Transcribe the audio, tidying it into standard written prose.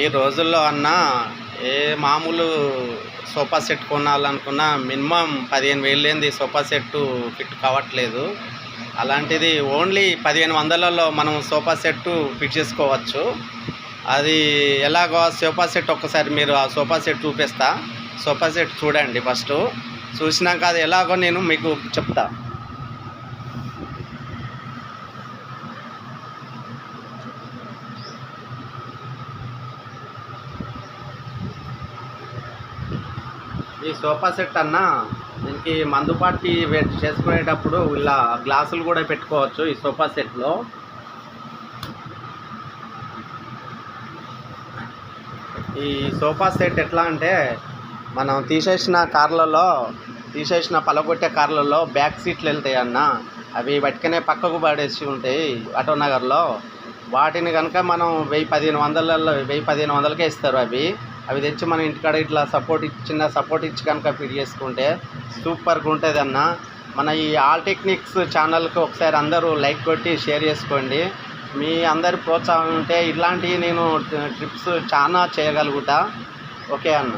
ఈ రోజుల్లో అన్న ఏ మామూలు సోఫా సెట్ కొనాలనుకున్నా మినిమం 15,000 లేనిది సోఫా సెట్టు ఫిట్ కావట్లేదు. అలాంటిది ఓన్లీ 1500లలో మనం సోఫా సెట్టు ఫిట్ చేసుకోవచ్చు. అది ఎలాగో సోఫా సెట్ ఒక్కసారి మీరు ఆ సోఫా సెట్ చూపిస్తా. సోఫా సెట్ చూడండి ఫస్టు. చూసినాక అది ఎలాగో నేను మీకు చెప్తా. ఈ సోఫా సెట్ అన్న దీనికి మందుపాటి చేసుకునేటప్పుడు ఇలా గ్లాసులు కూడా పెట్టుకోవచ్చు. ఈ సోఫా సెట్లో ఈ సోఫా సెట్ ఎట్లా అంటే మనం తీసేసిన పలగొట్టే కార్లలో బ్యాక్ సీట్లు వెళ్తాయి అన్న. అవి పట్టుకనే పక్కకు పడేసి ఉంటాయి ఆటో నగర్లో. వాటిని కనుక మనం 1,000-1,500కే ఇస్తారు. అవి తెచ్చి మన ఇంటికాడ ఇట్లా చిన్న సపోర్ట్ ఇచ్చి కనుక ఫిట్ చేసుకుంటే సూపర్గా ఉంటుంది అన్న. మన ఈ ఆల్ టెక్నిక్స్ ఛానల్కి ఒకసారి అందరూ లైక్ కొట్టి షేర్ చేసుకోండి. మీ అందరి ప్రోత్సాహం ఉంటే ఇట్లాంటివి నేను ట్రిప్స్ చాలా చేయగలుగుతా. ఓకే అన్న.